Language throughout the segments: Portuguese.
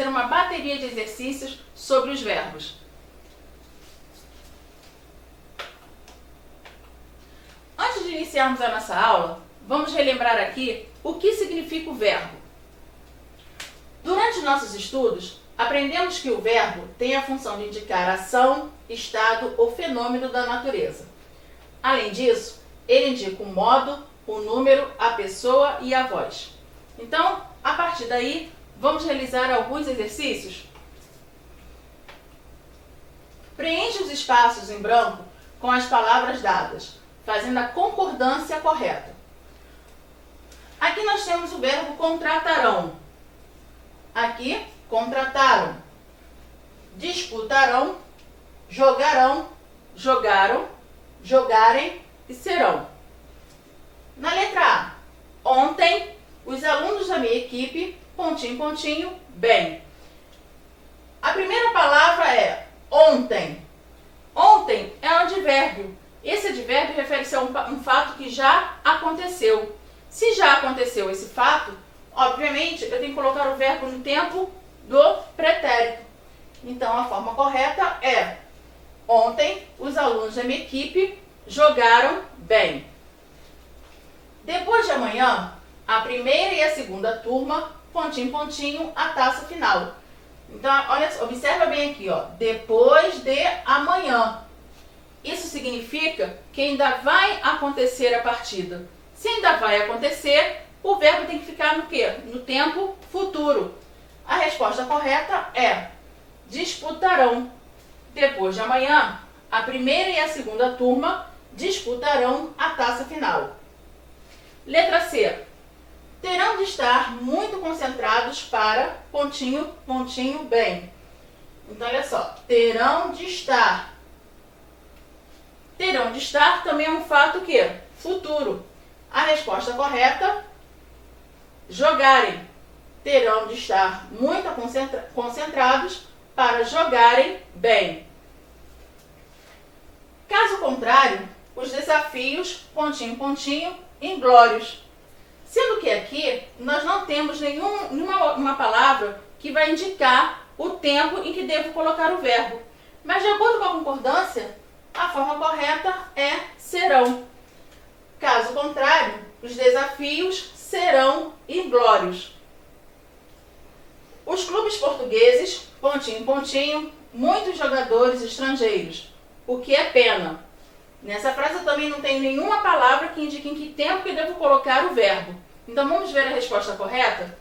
fazer uma bateria de exercícios sobre os verbos. Antes de iniciarmos a nossa aula, vamos relembrar aqui o que significa o verbo. Durante nossos estudos, aprendemos que o verbo tem a função de indicar ação, estado ou fenômeno da natureza. Além disso, ele indica o modo, o número, a pessoa e a voz. Então, a partir daí, vamos realizar alguns exercícios. Preencha os espaços em branco com as palavras dadas, fazendo a concordância correta. Aqui nós temos o verbo contratarão. Aqui, contrataram. Disputarão, jogarão, jogaram, jogarem e serão. Na letra A, ontem, os alunos da minha equipe, pontinho, pontinho, bem. A primeira palavra é ontem. Ontem é um advérbio. Esse advérbio refere-se a um fato que já aconteceu. Se já aconteceu esse fato, obviamente eu tenho que colocar o verbo no tempo do pretérito. Então a forma correta é: ontem os alunos da minha equipe jogaram bem. Depois de amanhã, a primeira e a segunda turma, pontinho, pontinho, a taça final. Então, olha, observa bem aqui, ó, depois de amanhã. Isso significa que ainda vai acontecer a partida. Se ainda vai acontecer, o verbo tem que ficar no quê? No tempo futuro. A resposta correta é: disputarão. Depois de amanhã, a primeira e a segunda turma disputarão a taça final. Letra C. Terão de estar muito concentrados para pontinho, pontinho, bem. Então, olha só, terão de estar. Terão de estar também é um fato que? Futuro. A resposta correta, jogarem. Terão de estar muito concentrados para jogarem bem. Caso contrário, os desafios, pontinho, pontinho, inglórios. Sendo que aqui nós não temos nenhuma palavra que vai indicar o tempo em que devo colocar o verbo. Mas de acordo com a concordância, a forma correta é serão. Caso contrário, os desafios serão inglórios. Os clubes portugueses, pontinho, pontinho, muitos jogadores estrangeiros. O que é pena. Nessa frase eu também não tenho nenhuma palavra que indique em que tempo que eu devo colocar o verbo. Então vamos ver a resposta correta?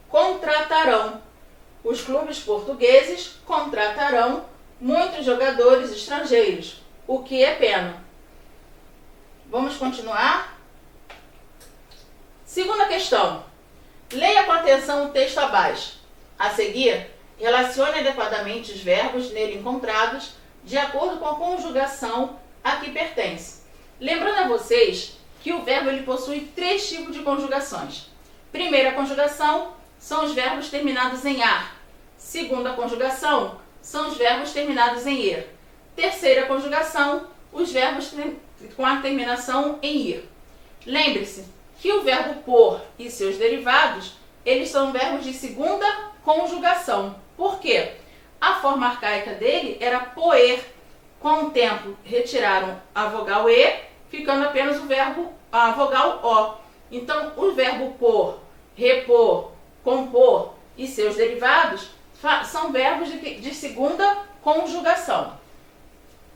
Contratarão. Os clubes portugueses contratarão muitos jogadores estrangeiros. O que é pena. Vamos continuar? Segunda questão. Leia com atenção o texto abaixo. A seguir, relacione adequadamente os verbos nele encontrados de acordo com a conjugação a que pertence. Lembrando a vocês que o verbo ele possui 3 tipos de conjugações. Primeira conjugação são os verbos terminados em ar. Segunda conjugação são os verbos terminados em er. Terceira conjugação, os verbos com a terminação em ir. Lembre-se que o verbo por e seus derivados, eles são verbos de segunda conjugação. Por quê? A forma arcaica dele era poer. Com o tempo, retiraram a vogal e, ficando apenas a vogal o. Então, o verbo por, repor, compor e seus derivados são verbos de segunda conjugação.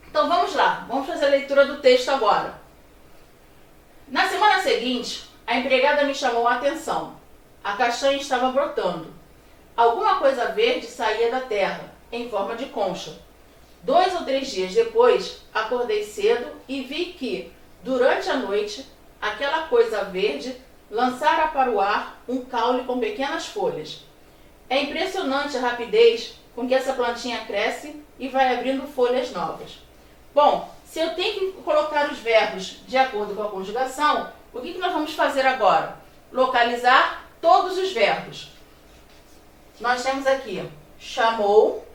Então, vamos lá. Vamos fazer a leitura do texto agora. Na semana seguinte, a empregada me chamou a atenção. A castanha estava brotando. Alguma coisa verde saía da terra, em forma de concha. 2 ou 3 dias depois, acordei cedo e vi que, durante a noite, aquela coisa verde lançara para o ar um caule com pequenas folhas. É impressionante a rapidez com que essa plantinha cresce e vai abrindo folhas novas. Bom, se eu tenho que colocar os verbos de acordo com a conjugação, o que nós vamos fazer agora? Localizar todos os verbos. Nós temos aqui, chamou,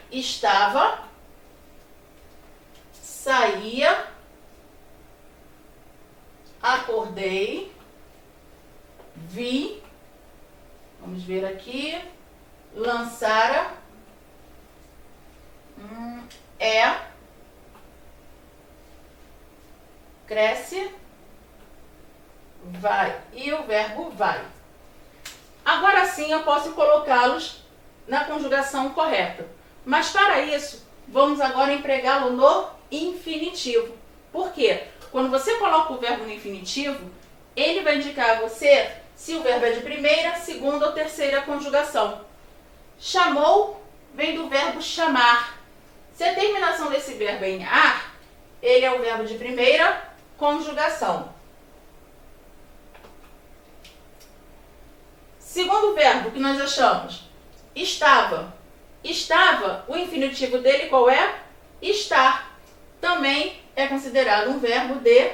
estava, saía, acordei, vi, vamos ver aqui, lançara, é, cresce, vai, e o verbo vai. Agora sim eu posso colocá-los na conjugação correta. Mas para isso, vamos agora empregá-lo no infinitivo. Por quê? Quando você coloca o verbo no infinitivo, ele vai indicar a você se o verbo é de primeira, segunda ou terceira conjugação. Chamou vem do verbo chamar. Se a terminação desse verbo é em ar, ele é o verbo de primeira conjugação. Segundo verbo que nós achamos, estava. Estava, o infinitivo dele qual é? Estar. Também é considerado um verbo de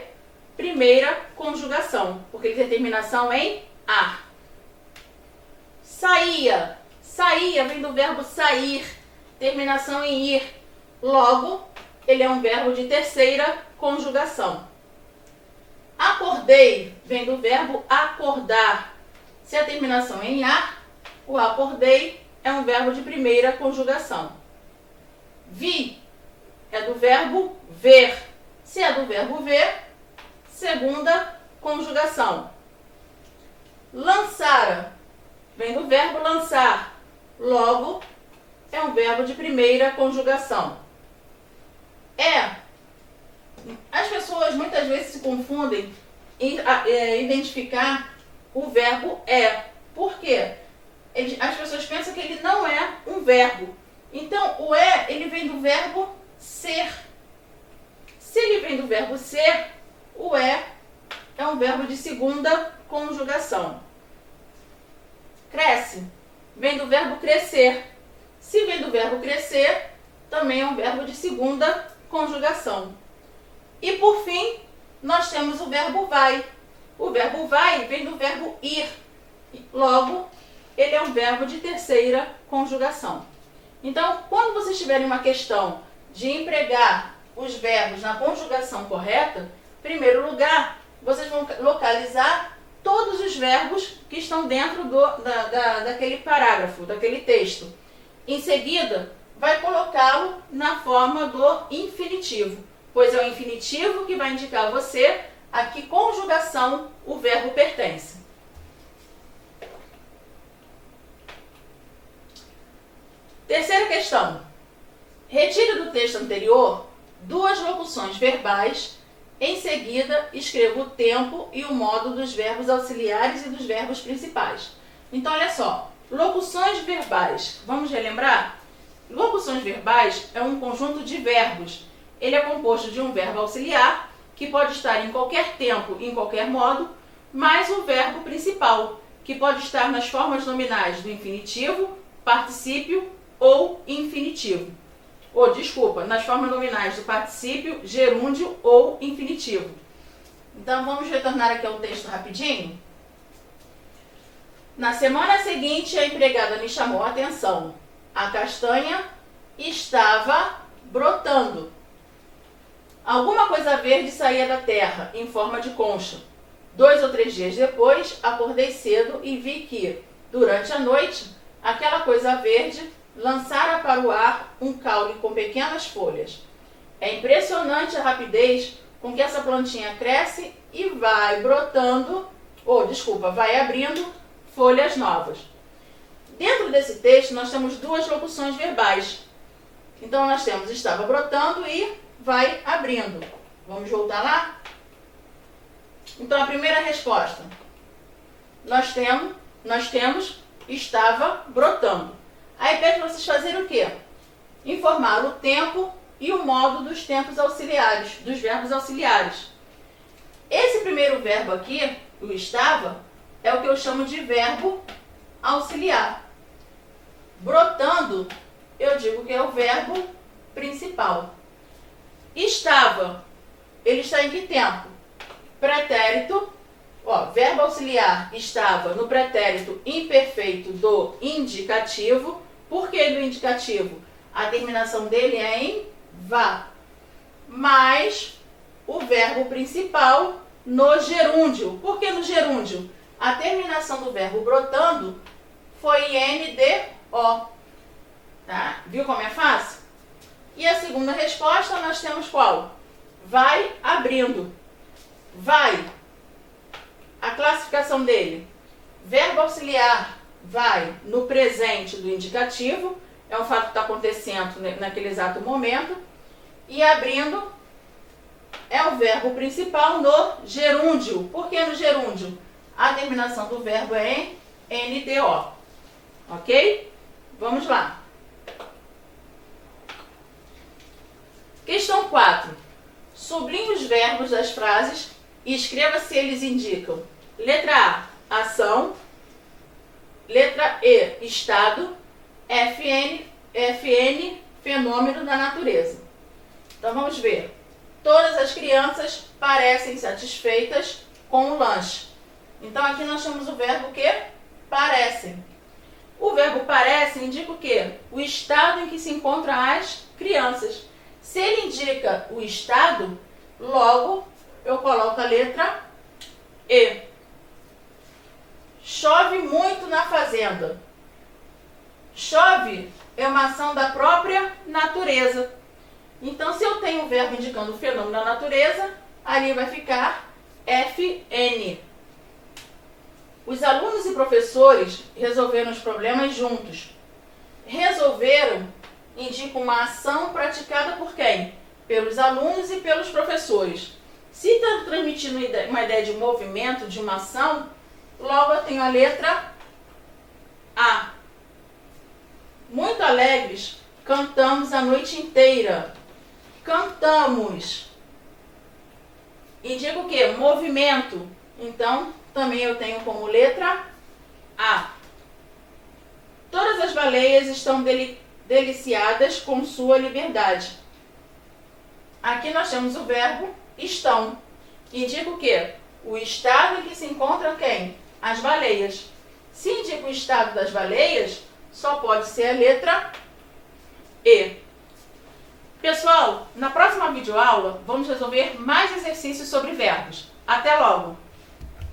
primeira conjugação, porque ele tem terminação em ar. Saía. Saía vem do verbo sair, terminação em ir. Logo, ele é um verbo de terceira conjugação. Acordei vem do verbo acordar. Se a terminação é em ar, o acordei é um verbo de primeira conjugação. Vi é do verbo ver. Se é do verbo ver, segunda conjugação. Lançara vem do verbo lançar. Logo, é um verbo de primeira conjugação. As pessoas muitas vezes se confundem em identificar o verbo é. Por quê? As pessoas pensam que ele não é um verbo. Então, o ele vem do verbo ser. Se ele vem do verbo ser, o é um verbo de segunda conjugação. Cresce vem do verbo crescer. Se vem do verbo crescer, também é um verbo de segunda conjugação. E por fim, nós temos o verbo vai. O verbo vai vem do verbo ir. Logo, ele é um verbo de terceira conjugação. Então, quando vocês tiverem uma questão de empregar os verbos na conjugação correta, em primeiro lugar, vocês vão localizar todos os verbos que estão dentro daquele parágrafo, daquele texto. Em seguida, vai colocá-lo na forma do infinitivo, pois é o infinitivo que vai indicar a você a que conjugação o verbo pertence. Terceira questão. Retire do texto anterior duas locuções verbais. Em seguida, escreva o tempo e o modo dos verbos auxiliares e dos verbos principais. Então, olha só. Locuções verbais. Vamos relembrar? Locuções verbais é um conjunto de verbos. Ele é composto de um verbo auxiliar, que pode estar em qualquer tempo e em qualquer modo, mais o verbo principal, que pode estar nas formas nominais do infinitivo, particípio ou infinitivo. Nas formas nominais do particípio, gerúndio ou infinitivo. Então, vamos retornar aqui ao texto rapidinho. Na semana seguinte, a empregada me chamou a atenção. A castanha estava brotando. Alguma coisa verde saía da terra, em forma de concha. 2 ou 3 dias depois, acordei cedo e vi que, durante a noite, aquela coisa verde lançara para o ar um caule com pequenas folhas. É impressionante a rapidez com que essa plantinha cresce e vai vai abrindo folhas novas. Dentro desse texto, nós temos duas locuções verbais. Então, nós temos estava brotando e vai abrindo. Vamos voltar lá? Então, a primeira resposta. Nós temos estava brotando. Aí pede para vocês fazerem o quê? Informar o tempo e o modo dos tempos auxiliares, dos verbos auxiliares. Esse primeiro verbo aqui, o estava, é o que eu chamo de verbo auxiliar. Brotando, eu digo que é o verbo principal. Estava, ele está em que tempo? Pretérito, verbo auxiliar estava no pretérito imperfeito do indicativo. Por que do indicativo? A terminação dele é em vá. Mas o verbo principal no gerúndio. Por que no gerúndio? a terminação do verbo brotando foi NDO. Tá? Viu como é fácil? E a segunda resposta nós temos qual? Vai abrindo. Vai. A classificação dele. Verbo auxiliar vai no presente do indicativo. É um fato que está acontecendo naquele exato momento. E abrindo é o verbo principal no gerúndio. Por que no gerúndio? A terminação do verbo é em NDO. Ok? Vamos lá. Questão 4. Sublinhe os verbos das frases e escreva se eles indicam. Letra A, ação. Letra E, estado. FN, fenômeno da natureza. Então vamos ver. Todas as crianças parecem satisfeitas com o lanche. Então aqui nós temos o verbo que? Parecem. O verbo parece indica o quê? O estado em que se encontram as crianças. Se ele indica o estado, logo eu coloco a letra E. Chove muito na fazenda. Chove é uma ação da própria natureza. Então, se eu tenho o verbo indicando o fenômeno da natureza, ali vai ficar FN. Os alunos e professores resolveram os problemas juntos. Resolveram indica uma ação praticada por quem? Pelos alunos e pelos professores. Se está transmitindo uma ideia de movimento, de uma ação, logo eu tenho a letra A. Muito alegres, cantamos a noite inteira. Cantamos. Indica o quê? Movimento. Então, também eu tenho como letra A. Todas as baleias estão deliciadas com sua liberdade. Aqui nós temos o verbo estão. Indica o quê? O estado em que se encontram quem? As baleias. Se indica o estado das baleias, só pode ser a letra E. Pessoal, na próxima videoaula vamos resolver mais exercícios sobre verbos. Até logo!